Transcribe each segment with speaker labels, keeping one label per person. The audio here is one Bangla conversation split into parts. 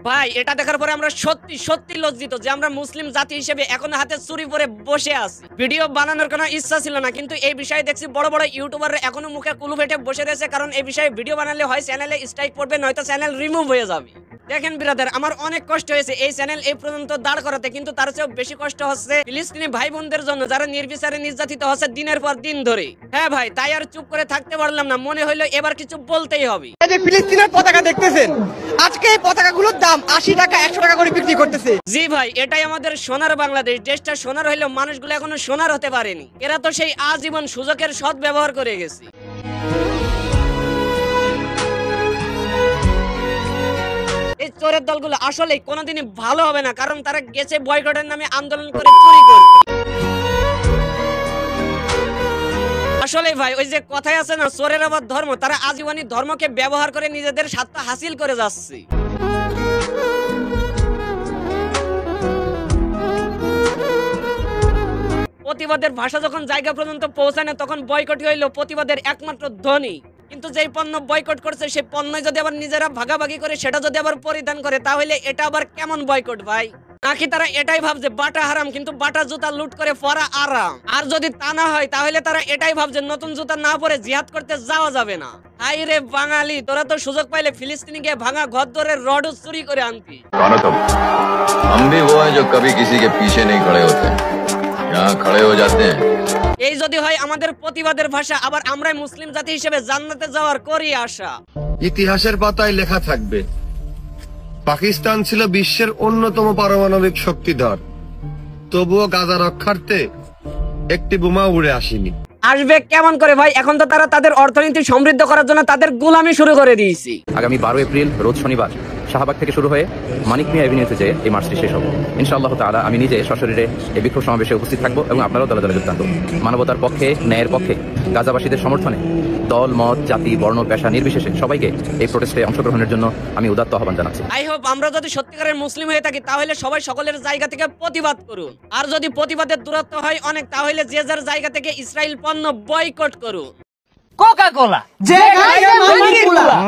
Speaker 1: ভাই এটা দেখার পরে আমরা সত্যি সত্যি লজ্জিত যে আমরা মুসলিম জাতি হিসেবে এখন হাতে চুরি পরে বসে আছি। ভিডিও বানানোর কোনো ইচ্ছা ছিল না, কিন্তু এই বিষয়ে দেখছি বড় বড় ইউটিউবাররা এখনো মুখে কুলু ফেটে বসে রয়েছে, কারণ এই বিষয়ে ভিডিও বানালে হয় চ্যানেলে স্ট্রাইক পড়বে, নয়তো চ্যানেল রিমুভ হয়ে যাবে। দেখেন ব্রাদার, আমার অনেক কষ্ট হয়েছে এই চ্যানেল এই পর্যন্ত দাঁড় করাতে, কিন্তু তার চেয়েও বেশি কষ্ট হচ্ছে ফিলিস্তিনি ভাই বোনদের জন্য যারা নির্বিচারে নির্যাতিত হচ্ছে দিনের পর দিন ধরে। হ্যাঁ ভাই, তাই আর চুপ করে থাকতে পারলাম না, মনে হইলো এবার কিছু বলতেই হবে।
Speaker 2: এই যে ফিলিস্তিনের পতাকা দেখতেছেন, আজকে এই পতাকাগুলোর দাম 80 টাকা 100 টাকা করে বিক্রি করতেছে।
Speaker 1: জি ভাই, এটাই আমাদের সোনার বাংলাদেশ। দেশটা সোনার হইলেও মানুষগুলো এখনো সোনার হতে পারেনি। এরা তো সেই আজীবন সুযোগের সৎ ব্যবহার করে গেছে। এই চোরের দলগুলো আসলে কোনোদিনই ভালো হবে না, কারণ তারা গেছে বয়কটের নামে আন্দোলন করে চুরি করতে। আসলে ভাই, ওই যে কথাই আছে না, চোরের আবার ধর্ম, তারা আজীবনই ধর্মকে ব্যবহার করে নিজেদের স্বার্থ হাসিল করে যাচ্ছে। প্রতিবাদের ভাষা যখন জায়গা পর্যন্ত পৌঁছায় না, তখন বয়কট হইল প্রতিবাদের একমাত্র ধ্বনি। কিন্তু যেই পণ্য বয়কট করছে সেই পণ্য যদি আবার নিজেরা ভাগাভাগি করে সেটা যদি আবার পরিধান করে, তাহলে এটা আবার কেমন বয়কট ভাই? নাকি তারা এটাই ভাবছে বাটা হারাম কিন্তু বাটা জুতা লুট করে পরা আরাম? আর যদি তা না হয় তাহলে তারা এটাই ভাবছে নতুন জুতা না পরে জিহাদ করতে যাওয়া যাবে না। হাই রে বাঙালি, তোরা তো সুযোগ পাইলে ফিলিস্তিনি গিয়ে ভাঙা ঘর ধরে রড চুরি করে আনতি।
Speaker 3: हम भी वो हैं जो कभी किसी के पीछे नहीं खड़े होते, यहाँ खड़े हो जाते हैं।
Speaker 1: এই যদি হয় আমাদের প্রতিবাদের ভাষা, আবার আমরাই মুসলিম জাতি হিসেবে জান্নাতে যাওয়ার করি আশা।
Speaker 4: ইতিহাসের পাতায় লেখা থাকবে, পাকিস্তান ছিল বিশ্বের অন্যতম পারমাণবিক শক্তিধর, তবুও গাজা রক্ষার্থে একটি বোমা উড়ে আসেনি।
Speaker 1: আসবে কেমন করে ভাই? এখন তো তারা তাদের অর্থনীতি সমৃদ্ধ করার জন্য তাদের গোলামি শুরু করে দিয়েছে।
Speaker 5: আগামী 12 এপ্রিল রোজ শনিবার শাহবাগ থেকে শুরু হয়ে মানিক মিয়া এভিনিউতে যে এই মার্চটি শেষ হবে। ইনশাআল্লাহ তাআলা আমি নিজে সশরীরে এই বিক্ষোভ সমাবেশে উপস্থিত থাকবো এবং আপনারাও দলে দলে যোগদান করুন। মানবতার পক্ষে, ন্যায়ের পক্ষে, গাজাবাসীদের সমর্থনে দল মত জাতি বর্ণ পেশা নির্বিশেষে সবাইকে এই প্রোটেস্টে অংশগ্রহণের জন্য আমি উদাত্ত আহ্বান জানাচ্ছি।
Speaker 1: আই হোপ আমরা যদি সত্যিকারের মুসলিম হয়ে থাকি তাহলে সবাই সকলের জায়গা থেকে প্রতিবাদ করুন, আর যদি প্রতিবাদের দূরত্ব হয় অনেক তাহলে যে যার জায়গা থেকে ইসরায়েল পণ্য বয়কট করুন।
Speaker 2: কোকা কোলা যে খাইছে মানিকুলা।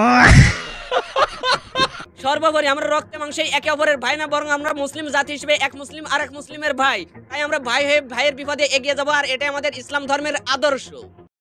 Speaker 1: সর্বোপরি আমরা রক্তে মাংসে একে অপরের ভাই না, বরং আমরা মুসলিম জাতি হিসেবে এক মুসলিম আর এক মুসলিমের ভাই। তাই আমরা ভাই হয়ে ভাইয়ের বিপদে এগিয়ে যাবো, আর এটাই আমাদের ইসলাম ধর্মের আদর্শ।